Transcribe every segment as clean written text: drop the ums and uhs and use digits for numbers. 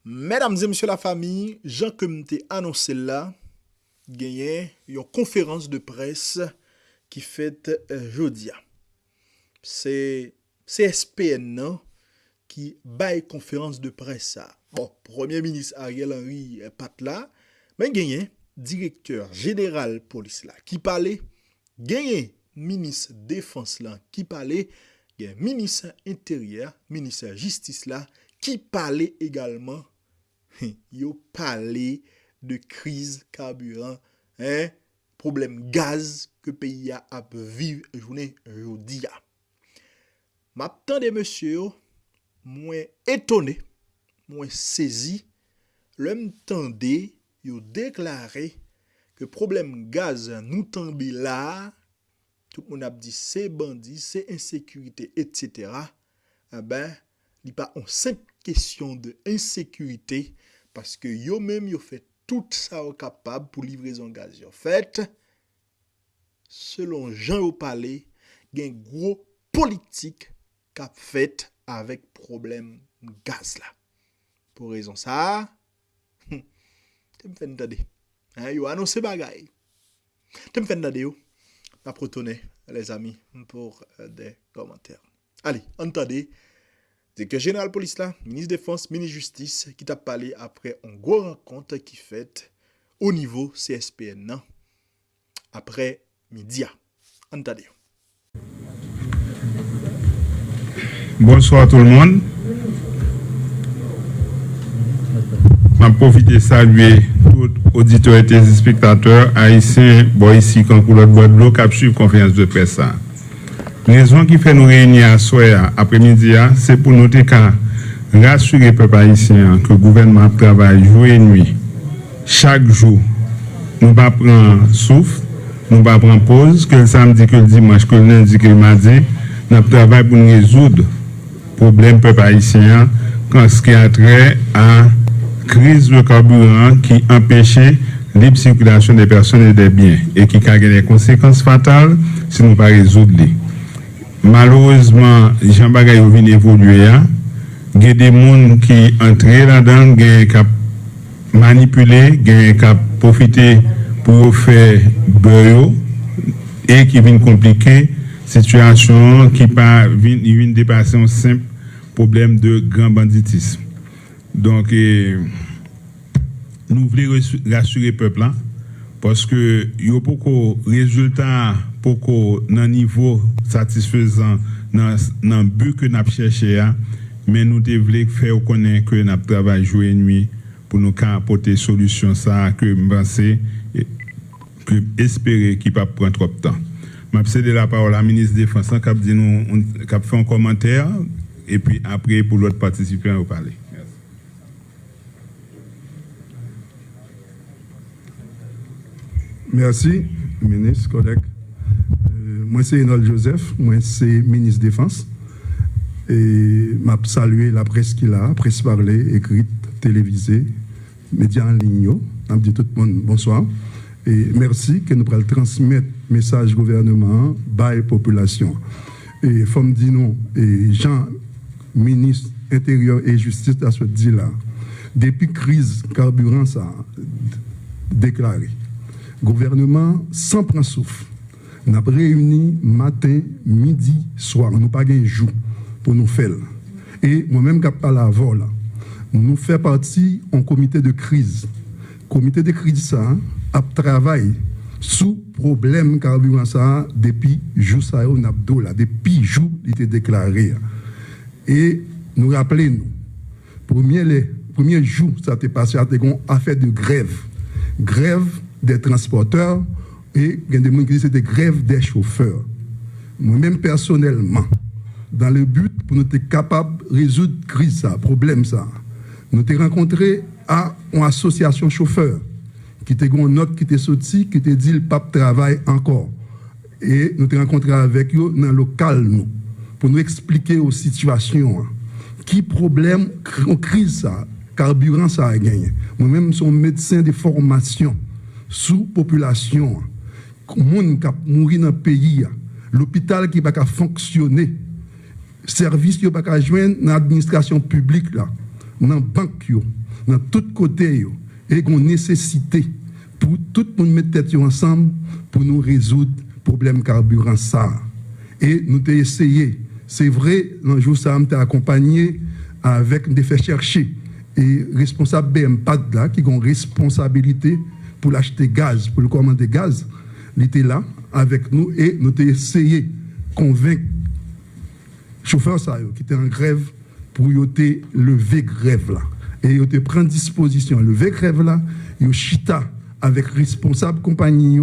Mesdames et messieurs la famille, Jean comme t'ai annoncé là, gagné une conférence de presse qui fait jeudi. C'est CSPN non, qui baille conférence de presse ça. Bon, Premier ministre Ariel Henry pas là, mais gagné directeur général police là qui parlait, gagné ministre défense là qui parlait, gagné ministre intérieur, ministre justice là qui parlait également. Yo parlé de crise carburant, problème gaz que pays a vivre journée aujourd'hui. M'attendais monsieur, moins étonné, moins saisi, l'homme tendait yo déclaré que problème gaz nous tombe là, tout le monde a dit c'est bandit, c'est insécurité, etc. Eh ben, il n'y a pas une simple question de insécurité parce que yo même yo fait tout ça capable pour livraison gaz. En fait, selon Jean au palais, il y a une gros politique qu'a fait avec problème gaz là. Pour raison ça, tu me fais entendre. Yo annoncé bagay. Tu me fais entendre yo. N'a protonné les amis pour des commentaires. Allez, entendez. C'est que général police là, ministre défense, ministre justice, qui t'a parlé après une grosse rencontre qui fait au niveau CSPN non? Après midi. Entendez. Bonsoir tout le monde. Je profite de saluer tous auditeurs et téléspectateurs haïtiens, ici, quand pour l'autre boîte de l'eau, qui suivent conférence de presse. La raison qui fait nous réunir à soir après-midi, c'est pour nous rassurer les peuples haïtiens que le gouvernement travaille jour et nuit. Chaque jour, nous ne pas prendre souffle, nous ne pas prendre pause, que le samedi, que le dimanche, que le lundi, que le mardi, nous travaillons pour nous résoudre le problème peuple haïtien quand ce qui a trait à crise de carburant qui empêchait la libre circulation des personnes et des biens et qui a des conséquences fatales si nous ne pas résoudre les. Malheureusement, Jean Bagay vient évoluer. Il y a des gens qui entrent là-dedans, qui manipulent, qui profiter pour faire beurre et qui viennent compliquer la situation qui viennent dépasser un simple problème de grand banditisme. Donc, nous voulons rassurer le peuple parce que il y a beaucoup de résultats pour un niveau satisfaisant dans le but que nous avons cherché, mais nous devons faire connaître que nous travaillons jour et nuit pour nous apporter des solutions que nous pensons que espérer qu'il ne va pas prendre trop de temps. Je vais céder la parole à la ministre de la Défense qui a fait un commentaire et puis après pour l'autre participant au parler. Merci, ministre, collègue. Moi, c'est Enol Joseph, moi, c'est ministre de Défense. Et je salue la presse qui a, presse parlée, écrite, télévisée, médias en ligne. Je dis tout le monde bonsoir. Et merci que nous pourrons transmettre le message gouvernement à la population. Et comme dit nous, et Jean, ministre intérieur et justice, à ce dit là, depuis crise carburant, ça a déclaré. Gouvernement sans prendre souffle. Nous avons réuni matin, midi, soir. Nous n'avons pas de jour pour nous faire. Et moi-même, qui parle avant, là, nous faisons partie d'un comité de crise. Comité de crise, ça, a travaillé sous problème carburant, ça, depuis jour ça, on a depuis jour, il était déclaré. Et nous rappelons, premier jour, ça a été passé à une affaire de grève. Grève des transporteurs et il y a des gens qui disent que c'est des grèves des chauffeurs. Moi-même personnellement, dans le but pour nous être capables de résoudre la crise, ça, problème, ça, nous avons rencontré à une association chauffeur qui était une note qui était sortie, qui était dit le pape travaille encore. Et nous avons rencontré avec eux dans le local, nous, pour nous expliquer aux situations, qui problème, crise, ça, carburant, ça a gagné. Moi-même, je suis médecin de formation. Sous population, monde qui mourir dans le pays, l'hôpital qui va fonctionner, service qui va joindre dans l'administration publique là, dans banque yo, dans tout côté yo, et qu'on nécessité pour tout le monde mettre tête ensemble pour nous résoudre problème carburant ça. Et nous avons essayé. C'est vrai, un jour ça m'a accompagné avec des faits chercher et responsable BMPAD là qui ont responsabilité pour l'acheter gaz, pour le commander gaz, il était là avec nous et nous avons essayé de convaincre chauffeur ça qui était en grève pour lever grève là. Et ils te prendre disposition, lever grève là, ils chita avec responsable compagnie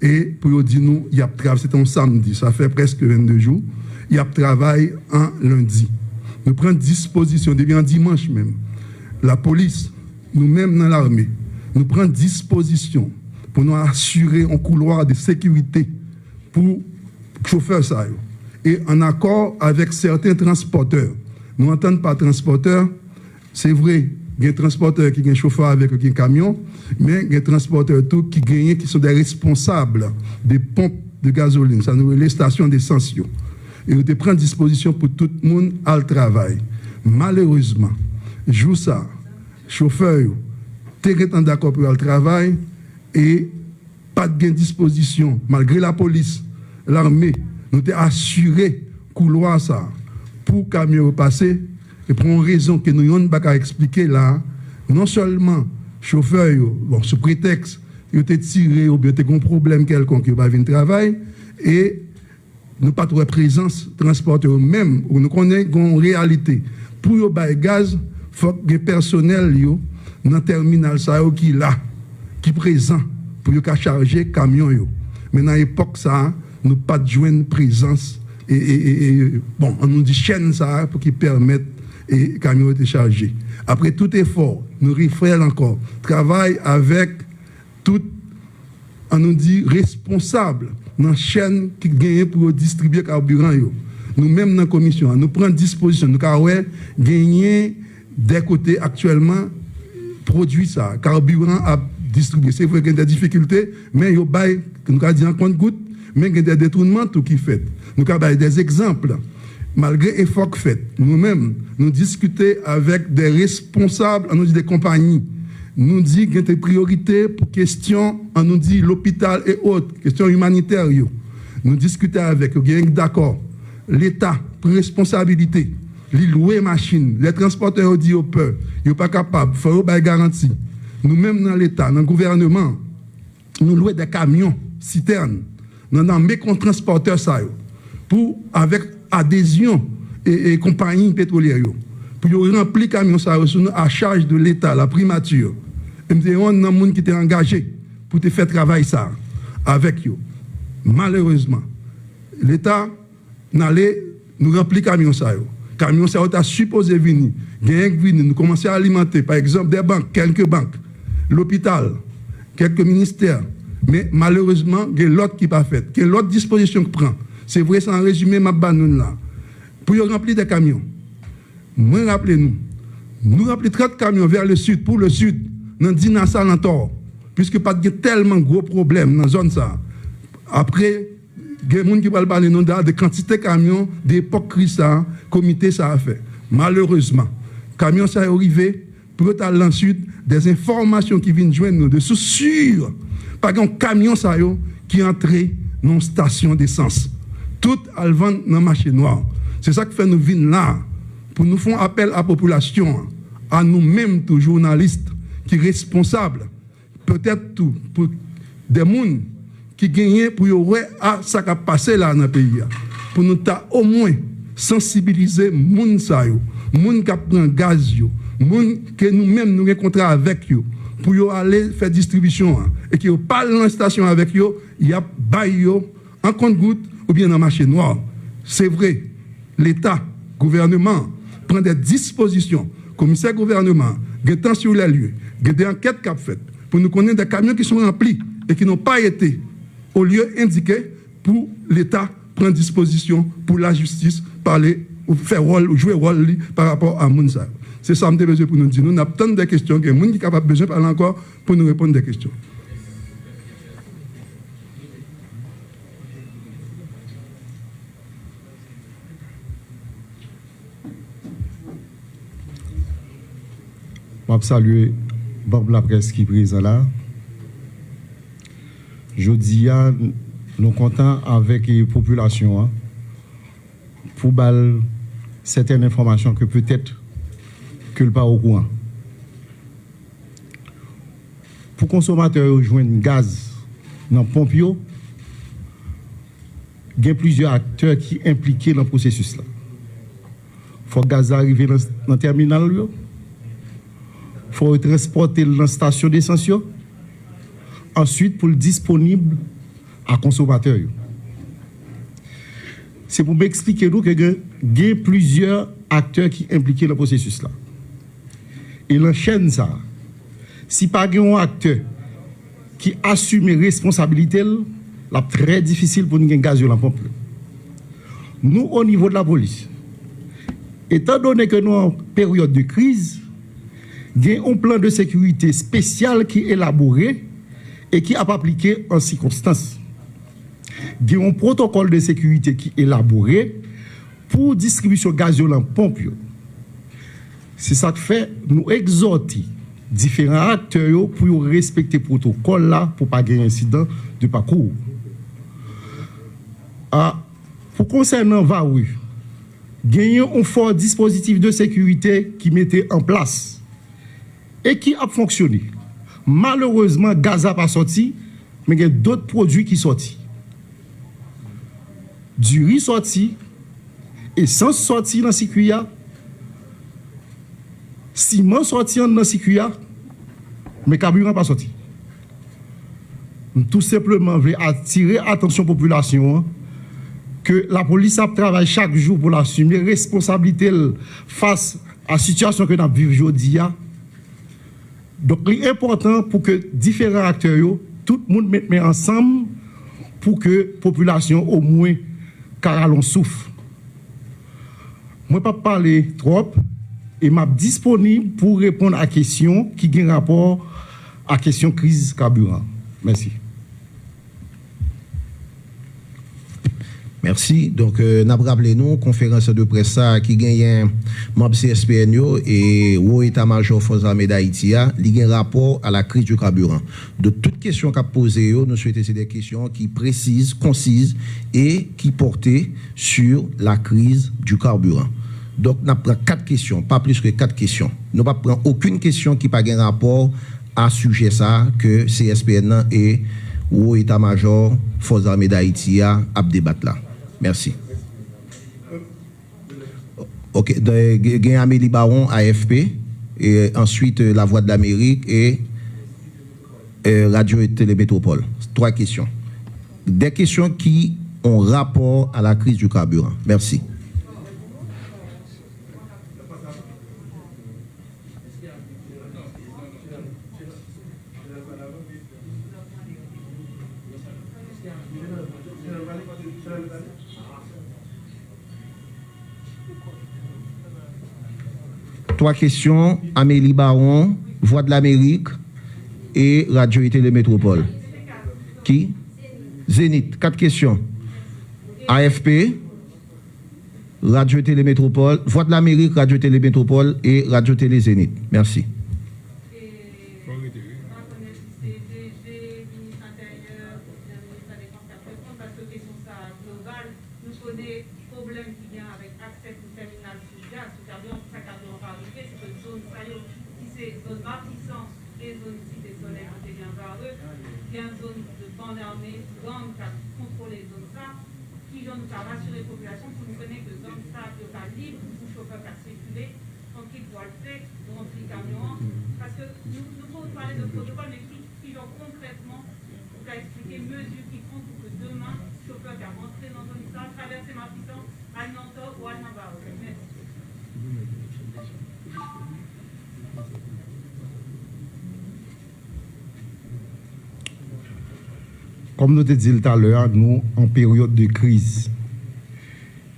et pour dire nous, il y a travail, c'est un samedi, ça fait presque 22 jours, il y a travail un lundi. Nous prenons disposition, depuis un dimanche même. La police, nous-mêmes dans l'armée, nous prenons disposition pour nous assurer un couloir de sécurité pour chauffeurs ça. Et en accord avec certains transporteurs. Nous entendons par transporteur, c'est vrai, il y a des transporteurs qui ont un chauffeur avec un camion, mais il y a des transporteurs qui sont des responsables des pompes de gasoline, ça nous les stations d'essence. Et nous prenons disposition pour tout le monde à le travail. Malheureusement, jour ça, chauffeur, t'es d'accord pour le travail et pas de disposition, malgré la police, l'armée, nous t'es assuré couloir ça pour camion passer et pour une raison que nous n'avons pas à expliquer là, non seulement chauffeur, bon, sous prétexte, il était tiré ou bien il y a un problème quelconque, il va venir travailler et nous pas de présence transporteur même où nous connaissons une réalité pour yo bay gaz il faut que le personnel yo dans le terminal ça qui là qui présent pour yo charger camion yo mais dans l'époque ça nous pas de joindre présence et bon on nous dit chaîne ça pour qui permettre et camion de charger après tout effort nous refaire encore travail avec tout on nous dit responsable dans la chaîne qui gagne pour distribuer carburant. Nous-mêmes dans la commission, nous prenons disposition. Nous avons gagné des côtés actuellement produit ça, carburant à distribuer. C'est vrai qu'il y a des difficultés, mais nous avons dit en compte-goutte, mais il y a des détournements tout qui fait. Nous avons des exemples. Malgré l'effort que fait, nous-mêmes, nous discutons avec des responsables, on nous dit des compagnies. Nous dit qu'il y a des priorités pour questions, on nous dit l'hôpital et autres, questions humanitaires. Nous discutons avec eux, d'accord, l'État prend responsabilité, les louer machines, les transporteurs ont dit au peur, ils ne sont pas capables, il faut des garanties. Nous-mêmes dans l'État, dans le gouvernement, nous louons des camions, citernes, nous avons mis qu'on transporteur ça, pour, avec adhésion et compagnie pétrolière, pour remplir les camions ça, à charge de l'État, la primature. Et nous avons des gens qui étaient engagés pour te faire travail ça avec eux. Malheureusement, l'État n'allait nous remplir camion ça. Camion ça a supposé venir. Nous commençons à alimenter, par exemple, des banques, quelques banques, l'hôpital, quelques ministères. Mais malheureusement, il y a l'autre qui n'est pas fait. Il y a l'autre disposition qui prend. C'est vrai, c'est en résumé ma banoune là. Pour remplir des camions. Moi, rappelez-nous, nous rappelons 30 camions vers le sud, pour le sud, dans Dinassa, dans Tor, puisque pas de tellement gros problèmes dans la zone ça. Après, il y a des gens qui parlent de quantité de camions, d'époque crise ça, comité ça a fait. Malheureusement, camions ça est arrivé, pour aller dans le sud, des informations qui viennent joindre nous, de ce sûr, pas un camion ça qui est entré dans une station d'essence. Tout à le vendre dans le marché noir. C'est ça qui fait nous venir là. Pour nous faire appel à la population, à nous-mêmes, tous journalistes, qui sont responsables, peut-être tout, pour des gens qui gagnent pour voir ce qui a passé là dans le pays. Pour nous au moins sensibiliser les gens, les gens qui prennent gaz, les gens que nous-mêmes nous rencontrons avec eux, pour aller faire distribution, et qui parlent dans la station avec eux, il y a bail en compte-goutte ou bien dans le marché noir. C'est vrai, l'État, gouvernement, prend des dispositions, commissaire gouvernement, des temps sur les lieux, des enquêtes qu'a faites pour nous connaître des camions qui sont remplis et qui n'ont pas été au lieu indiqué pour l'État prendre disposition pour la justice, parler ou faire rôle ou jouer rôle par rapport à Mounsa. C'est ça que nous avons besoin pour nous dire. Nous avons tant de questions que les gens qui sont capables besoin de parler encore pour nous répondre des questions. Je salue Bob la presse qui est présent là. Je dis, nous comptons avec la population pour baller certaines informations que peut-être que le pas au courant. Pour consommateurs joindre gaz dans le pompe, il y a plusieurs acteurs qui sont impliqués dans le processus là. Il faut que le gaz arrive dans le terminal, il faut le transporter dans la station d'essence, ensuite pour le disponible à consommateurs. C'est pour m'expliquer qu'il y a plusieurs acteurs qui sont impliqués dans le processus là. Et l'enchaîne ça. Si pas un acteur qui assume responsabilité, c'est très difficile pour nous gagner gaz dans la pompe. Nous, au niveau de la police, étant donné que nous sommes en période de crise, il y a un plan de sécurité spécial qui est élaboré et qui a appliqué en circonstances. Il y a un protocole de sécurité qui est élaboré pour distribution gaz dans la pompe. C'est ça que fait nous exhorter différents acteurs pour respecter le protocole là pour ne pas gagner incident de parcours. Pour concernant Varou, il y a un fort dispositif de sécurité qui mettait en place et qui a fonctionné. Malheureusement, gaz n'a pas sorti, mais il y a d'autres produits qui sont sortis. Du riz sorti, essence sorti dans le circuit, ciment sorti dans le circuit, mais carburant pas sorti. Tout simplement, je veux attirer l'attention de la population que la police travaille chaque jour pour assumer responsabilité face à la situation que nous vivons aujourd'hui. Donc, il est important pour que différents acteurs, tout le monde mette ensemble pour que la population, au moins, car on souffre. Je ne vais pas parler trop et je suis disponible pour répondre à la question qui a un rapport à la question crise carburant. Merci. Merci. Donc, nous rappelons conférence de presse qui gagne membre CSPN et au état-major Forces armées d'Haïti, il y a un rapport à la crise du carburant. De toutes questions qu'a posées, nous souhaitons c'est des questions qui précisent, concises et qui portent sur la crise du carburant. Donc, nous prenons 4 questions, pas plus que 4 questions. Nous ne prenons aucune question qui n'a pas un rapport à ce sujet ça que CSPN et au état-major Forces armées d'Haïti a débattre là. Merci. Ok, il y a Amélie Baron, AFP, et ensuite La Voix de l'Amérique et Radio et Télémétropole. 3 questions. Des questions qui ont rapport à la crise du carburant. Merci. Trois questions, Amélie Baron, Voix de l'Amérique et Radio et Télémétropole. Qui? Zénith. 4 questions. AFP, Radio et Télémétropole, Voix de l'Amérique, Radio et Télémétropole et Radio Télé Zénith. Merci. Comme nous te dit tout à l'heure, nous, en période de crise,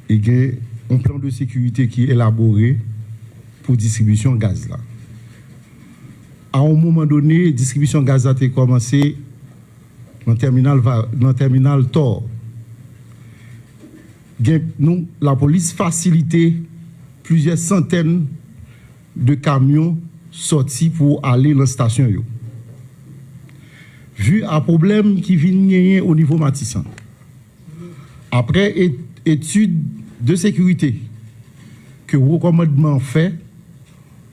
il y a un plan de sécurité qui est élaboré pour distribution gaz. Là. À un moment donné, la distribution gaz a commencé dans le terminal Tor. Nous, la police facilitait plusieurs centaines de camions sorti pour aller dans la station. Yo. Vu un problème qui vient gagner au niveau Matissan, après étude de sécurité que le recommandement fait,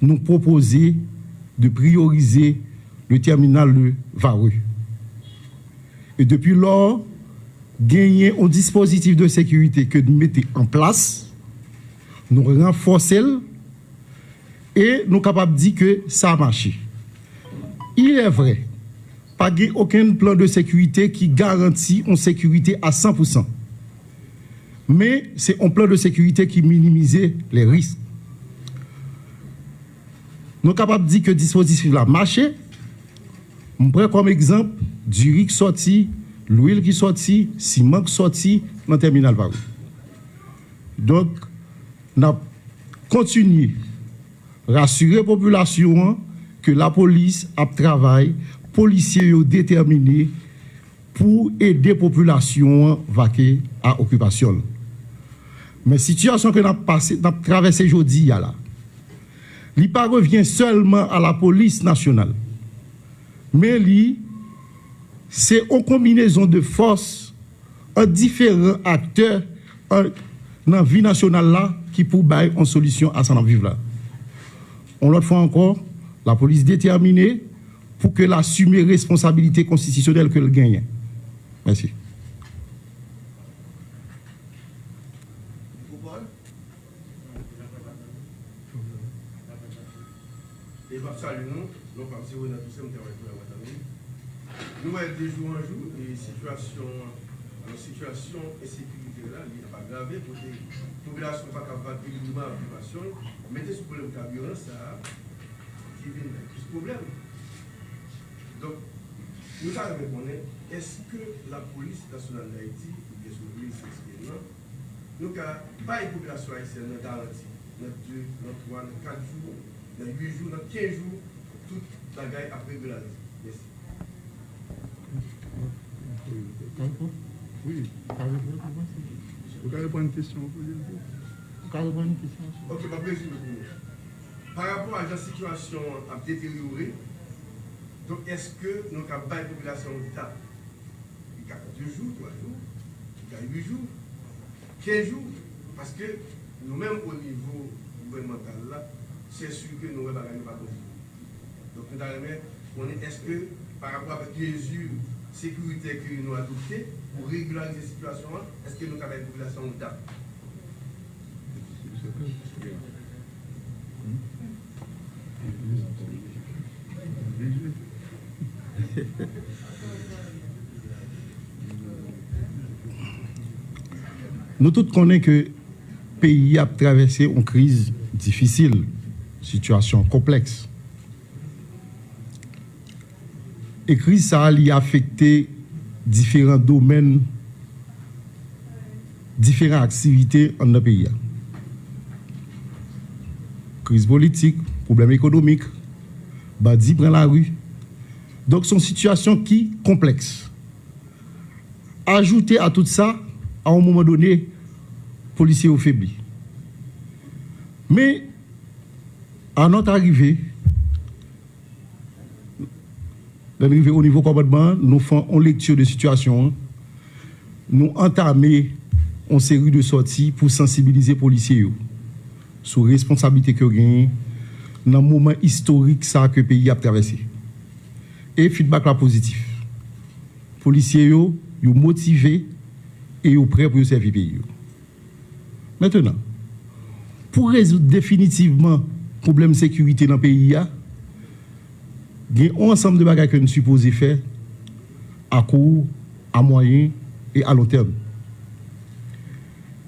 nous proposer de prioriser le terminal de Vareux. Et depuis lors, gagner un dispositif de sécurité que nous mettons en place, nous renforçons et nous sommes capables de dire que ça a marché. Il est vrai, pas aucun plan de sécurité qui garantit une sécurité à 100%. Mais c'est un plan de sécurité qui minimise les risques. Nous sommes capables de dire que le dispositif a marché. Je prends comme exemple du riz qui sorti, l'huile qui sorti, ciment qui sorti dans le terminal Vareux. Donc, nous continuons à rassurer la population que la police a travaillé, policiers déterminés pour aider la population à vaquer à l'occupation. Mais la situation que nous avons traversée aujourd'hui, il ne revient pas seulement à la police nationale, mais c'est une combinaison de forces en différents acteurs dans la vie nationale là, qui pour bailler une solution à ça vivre là. On l'autre fois encore, la police déterminée pour que l'assumer responsabilité constitutionnelle que le gagne. Merci. Nous voyons de jour en jour les situations et sécurité là, il n'est pas grave pour les populations pas capables de vivre dans l'occupation, mettez ce problème de carburant, ça qui vient plus de problème. Donc, nous allons répondre, est-ce que la police nationale d'Haïti, ou bien sur le ministère, nous n'avons pas une population haïtienne garantie dans 2, dans 3, dans 4 jours, dans 8 jours, dans 15 jours, toute la gaille après de la liste. Merci. Oui, vous pouvez répondre à une question. Ok, ma président. Par rapport à la situation à détériorer, donc est-ce que nous avons pas une population d'État? Il y a 2 jours, 3 jours, il y a 8 jours, 15 jours, parce que nous-mêmes au niveau gouvernemental là, c'est sûr que nous ne pouvons pas continuer. Donc nous allons est-ce que par rapport à les mesures sécurité que nous avons adoptées pour régulariser la situation, est-ce que nous avons une population d'État? Nous tous connaissons que le pays a traversé une crise difficile, situation complexe. Et crise ça a affecté différents domaines, différentes activités dans notre pays. Crise politique, problème économique, bandi prend la rue. Donc, c'est une situation qui est complexe. Ajouter à tout ça, à un moment donné, policiers ont faibli. Mais, à notre arrivée au niveau commandement, nous faisons une lecture de situation, nous entamons une série de sorties pour sensibiliser les policiers sur la responsabilité que gagnent dans le moment historique ça que le pays a traversé. Et feedback là positif. Les policiers sont motivés et sont prêts pour servir le pays. Maintenant, pour résoudre définitivement le problème de sécurité dans le pays, il y a un ensemble de bagages que nous sommes supposés faire à court, à moyen et à long terme.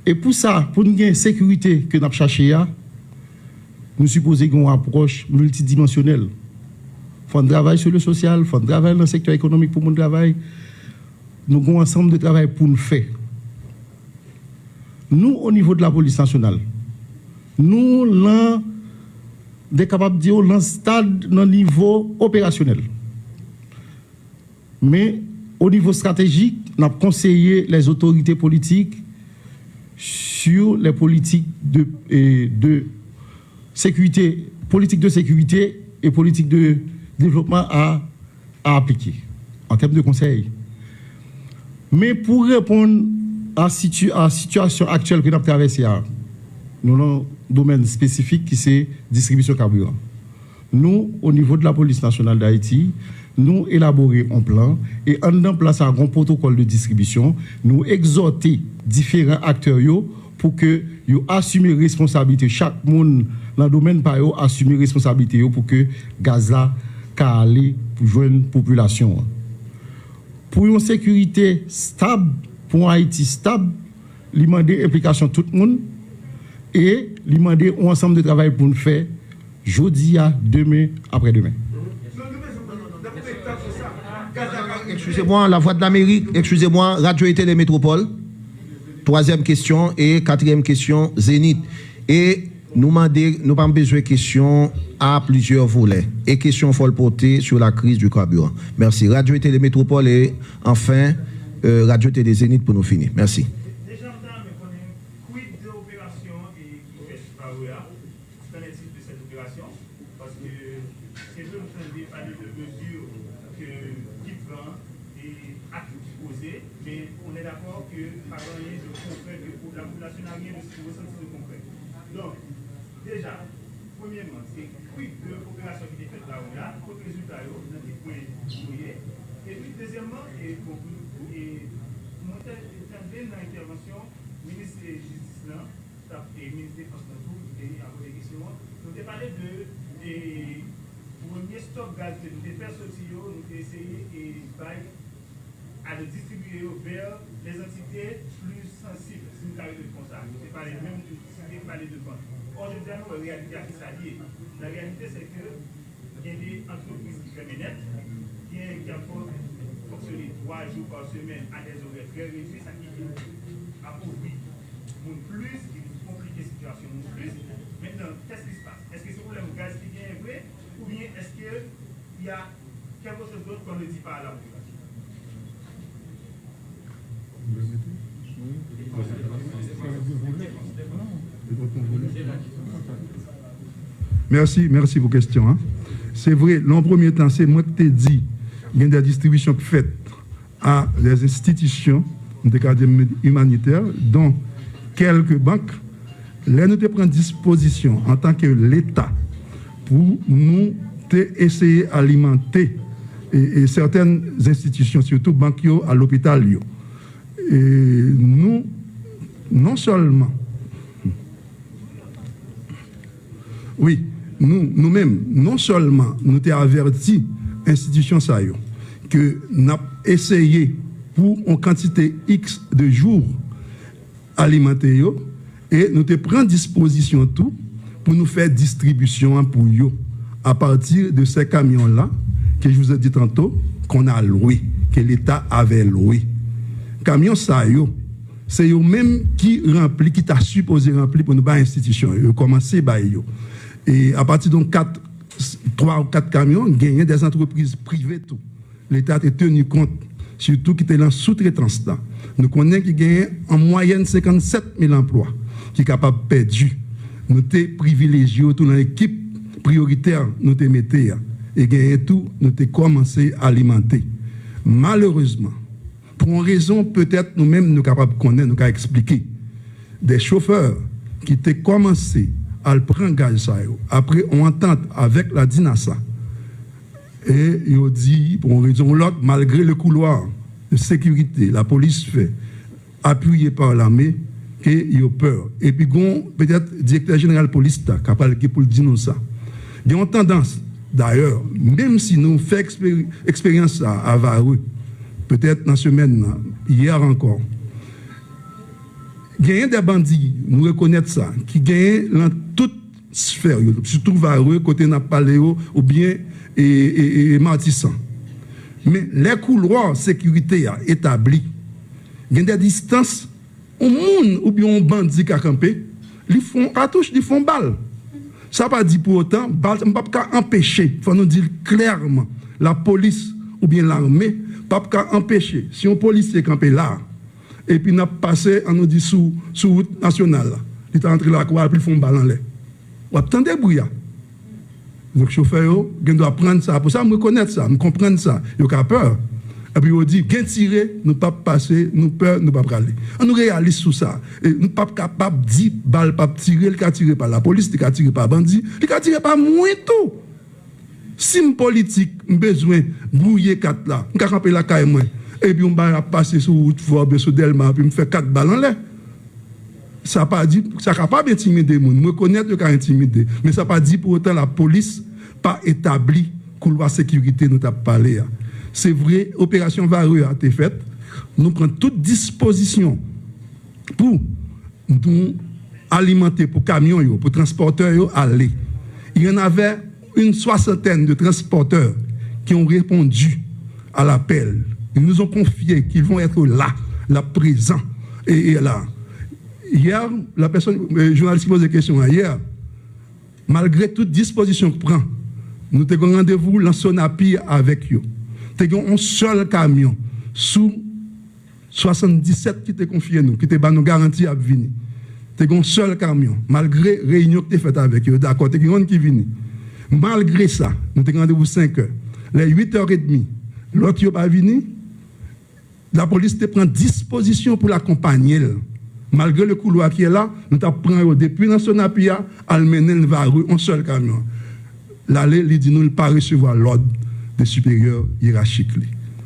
Et pour ça, pour nous avoir une sécurité que nous avons cherché, nous supposons avoir une approche multidimensionnelle. Il faut travailler sur le social, il faut travailler dans le secteur économique pour nous travailler. Nous avons un ensemble de travail pour nous faire. Nous, au niveau de la police nationale, nous sommes capables de dire dans stade, dans le niveau opérationnel. Mais au niveau stratégique, nous avons conseillé les autorités politiques sur les politiques de sécurité, politique de sécurité et politique de développement à appliquer en termes de conseils. Mais pour répondre à la situation actuelle que nous avons traversée, nous avons un domaine spécifique qui c'est distribution carburant. Nous, au niveau de la police nationale d'Haïti, nous élaborons un plan et en place un grand protocole de distribution, nous exhortons différents acteurs pour que ils assument responsabilité. Chaque monde dans le domaine par eux assumer responsabilité pour que gaz là aller pour joindre population. Pour une sécurité stable, pour Haïti stable, il demande implication de tout le monde et il demande un ensemble de travail pour nous faire jeudi à demain, après-demain. Excusez-moi, la Voix de l'Amérique, excusez-moi, Radio et Télé Métropole. Troisième question et quatrième question, Zénith. Et nous n'avons pas besoin de questions à plusieurs volets. Et questions faut le porter sur la crise du carburant. Merci. Radio et Télé Métropole et enfin Radio et Télé Zénith pour nous finir. Merci. Déjà, on quid de l'opération et qui fait par là, c'est un titre de cette opération, parce que c'est eux qui ont parlé de mesures qui prend et actes posés, mais on est d'accord que par rien de concret, que la population n'a rien de ressenti de concret. Donc, déjà, premièrement, c'est quid de l'opération qui est faite là, pour le résultat, dans des points mouillés. Et puis, deuxièmement, pour monter dans l'intervention, ministre de la Justice et ministre de la Défense, et à des questions, nous avons parlé de premier stock gaz que nous avons fait sortir, nous avons essayé à le distribuer vers les entités plus sensibles, si nous arrivons comme ça. Nous avons parlé même de vente. Or, je dis à nous, la réalité à qui ça lié. La réalité, c'est que il y a des entreprises qui prennent net, qui ont fonctionné 3 jours par semaine à des horaires très réduits, ça qui appauvrit plus, qui complique la situation plus. Maintenant, qu'est-ce qui se passe? Est-ce que c'est pour le gaz qui vient vrai ou bien est-ce qu'il y a quelque chose d'autre qu'on ne dit pas à la population? Merci pour vos questions. Hein. C'est vrai, en premier temps, c'est moi qui t'ai dit, il y a des distributions faites à des institutions de cadre humanitaire, dont quelques banques. Là, nous te prenons disposition en tant que l'État pour nous essayer d'alimenter et certaines institutions, surtout banques à l'hôpital. Et nous, non seulement, oui, nous-mêmes, non seulement nous t'avons averti, institution ça, que nous avons essayé pour une quantité X de jours alimenter et nous te prenons disposition tout pour nous faire distribution pour eux à partir de ces camions-là que je vous ai dit tantôt qu'on a loué, que l'État avait loué. Camion ça c'est eux même qui remplit, qui t'a supposé remplir pour nous bas institution. Ils commencé par eux. Et à partir de 3 ou 4 camions, gagné des entreprises privées tout. L'État a tenu compte, surtout qui était dans sous-traitance là. Nous connaissons qui gagne en moyenne 57 000 emplois qui sont capables de perdre. Nous sommes privilégiés tout dans l'équipe prioritaire, nous te mettons et gagner tout, nous te commencé à alimenter. Malheureusement, pour une raison peut-être nous-mêmes nous capables de connaître, nous capables expliquer, des chauffeurs qui étaient commencé à le prendre gaz après on entente avec la DINASA et ils ont dit pour une raison ou l'autre, malgré le couloir de sécurité, la police fait appuyé par l'armée, qu'ils ont peur. Et puis, peut-être, le directeur général de la police, capable pour le dire nous ça. Ils ont tendance, d'ailleurs, même si nous faisons expérience à Vareux, peut-être dans la semaine, hier encore, il y a des bandits, nous reconnaissons ça, qui gagnent dans toute sphère, surtout Vareux, côté Napaléo, ou bien et Martissan. Mais les couloirs de sécurité établis, il y a des distances, au monde ou bien un bandit qui a campé, ils font cartouche, ils font balle. Ça ne veut pas dire pour autant, balle, on ne peut pas empêcher, il faut nous dire clairement, la police ou bien l'armée, ne peut pas empêcher. Si un policier campé là, et puis n'a passé, on nous dit sous route nationale, il est entré là, puis ils font balle en l'air. Ou attendez brouillard. Donc, chauffeur, il doit prendre ça. Pour ça, me reconnaître ça, me comprendre ça. Il a peur. Et puis, il dit, gain tiré, nous pas passer, nous peur, nous pas aller. On nous réalise sur ça. Et nous pas capable de dire, balle pas tirer, il a tiré par la police, il a tiré par bandit, il a tiré par moi tout. Si me politique, besoin brouiller 4 là, je vais camper la caille moi. Et puis on va passer sur route fort, sur Delma, puis me faire 4 balles en l'air. Ça pas dit, ça capable intimider moun, me connaître le cas intimider, mais ça pas dit pour autant la police pas établi couloir sécurité nous t'a parlé. C'est vrai, opération Vareux a été faite, nous prenons toute disposition pour nous alimenter pour camions yo, pour transporteurs yo aller. Il y en avait une 60aine de transporteurs qui ont répondu à l'appel. Ils nous ont confié qu'ils vont être là présents. Et là, hier, la personne, le journaliste qui pose des questions, hier, malgré toute disposition qu'on prend, nous avons rendez-vous dans Sonapi avec eux. Nous avons un seul camion sous 77 qui était confié nous, qui était nous garanti à venir. Nous avons un seul camion, malgré la réunion qui était faite avec eux. D'accord, nous avons qui vient. Malgré ça, nous avons rendez-vous 5 heures. Les 8h30, l'autre n'est pas venu. La police prend disposition pour l'accompagner. Malgré le couloir qui est là, nous prenons depuis dans son appui à mener le Vareux, un seul camion. L'aller, il dit nous ne pas recevoir l'ordre des supérieurs hiérarchiques.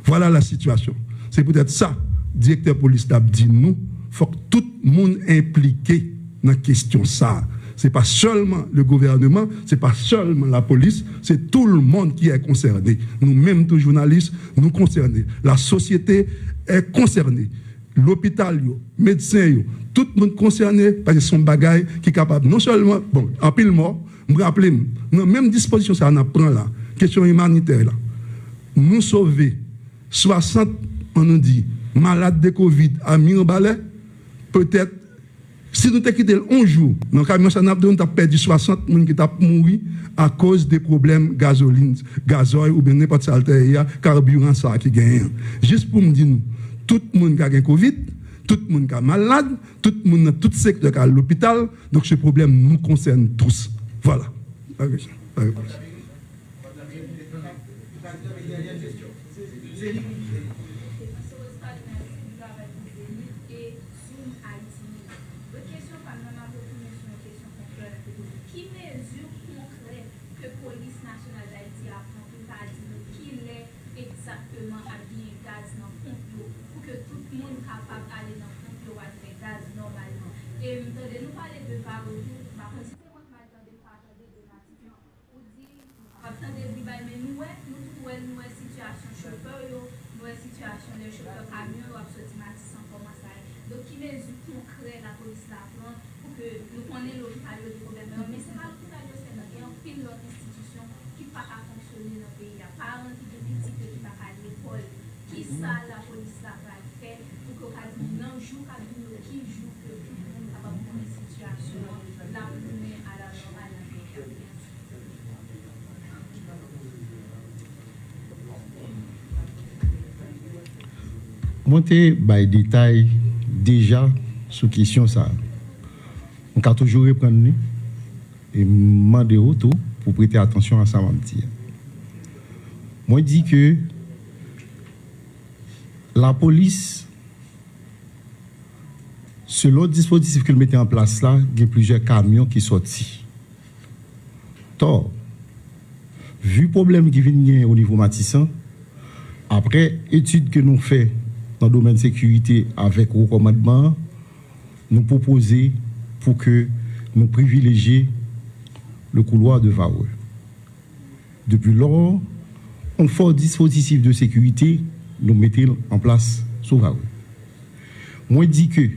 Voilà la situation. C'est peut-être ça, directeur police a dit nous, il faut que tout le monde impliqué dans la question ça. Ce n'est pas seulement le gouvernement, ce n'est pas seulement la police, c'est tout le monde qui est concerné. Nous-mêmes, tous journalistes, nous concernés. La société est concernée. L'hôpital, les médecins, tout le monde concerné parce que son bagage qui est capable, non seulement, bon, en pile mort, je me rappelle, dans la même disposition, ça on prend là, question humanitaire là. Nous sauver 60, on nous dit, malades de Covid à Mirebalais, peut-être. Si nous avons quitté 11 jours, dans le camion, nous avons perdu 60 personnes qui ont mouru à cause des problèmes gasoline, gazoil ou bien n'importe quel carburant ça qui gagne. Juste pour me dire, tout le monde qui a Covid, tout le monde qui est malade, tout le monde dans tout secteur qui est à l'hôpital, donc ce problème nous concerne tous. Voilà. La réponse. Monter by détail déjà sur question ça. On peut toujours reprendre et demander autour pour prêter attention à ça. Moi, je dis que la police, selon le dispositif qu'elle mettait en place là, il y a plusieurs camions qui sont sortis. Tort, vu le problème qui vient au niveau Matissan, après étude que nous faisons dans le domaine de sécurité avec recommandement, nous proposons pour que nous privilégions le couloir de Vareux. Depuis lors, un fort dispositif de sécurité nous mettons en place sur Vareux. Moi, je dis que le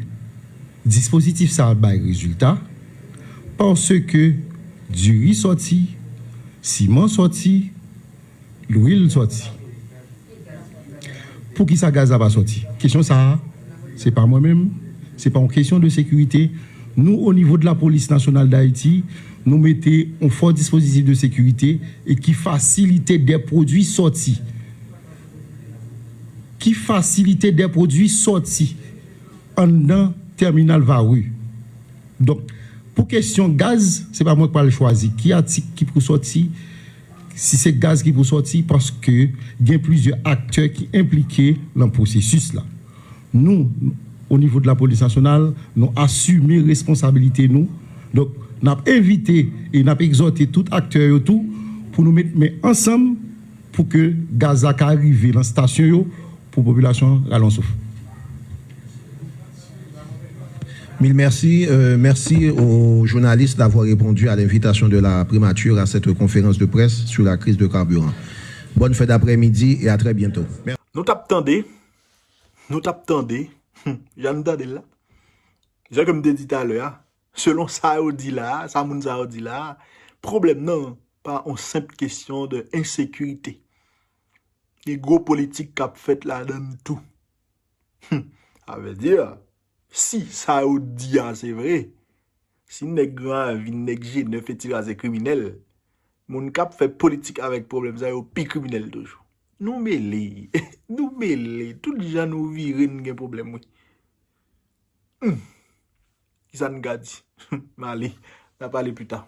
dispositif ça a des résultats parce que du riz sorti, ciment sorti, l'huile sorti. Pour qui ça gaz n'a pas sorti? Question ça, c'est pas moi-même, c'est pas une question de sécurité. Nous, au niveau de la police nationale d'Haïti, nous mettons un fort dispositif de sécurité et qui facilite des produits sortis. Qui facilite des produits sortis en un terminal Vareux. Donc, pour question gaz, c'est pas moi qui vais le choisir. Qui a qui pour sortir? si c'est gaz qui pour sortir parce que il y a plusieurs acteurs qui impliqués dans le processus là. Nous, au niveau de la police nationale, nous assumons responsabilité nous. Donc, nous avons invité et nous avons exhorté tout acteur et tout pour nous mettre ensemble pour que gaz arrive dans la station pour la population à souffle. Mille merci. Merci aux journalistes d'avoir répondu à l'invitation de la primature à cette conférence de presse sur la crise de carburant. Bonne fête d'après-midi et à très bientôt. Merci. Nous t'attendez. J'entendais là. J'ai comme dit tout à l'heure, selon ça on dit là, ça moun ça dit là, problème non, pas une simple question de insécurité. Les gros politiques qui ont fait là dans tout. Ça veut dire si ça dit c'est vrai, si nèg grand vin nèg G9 fait tirer c'est criminel, moun k'ap fait politique avec problème ça yo pi criminel toujours. Nous mêlés, tout les gens nous virer n'gen problème oui. Ça nous garde. Mais allez, on va parler plus tard.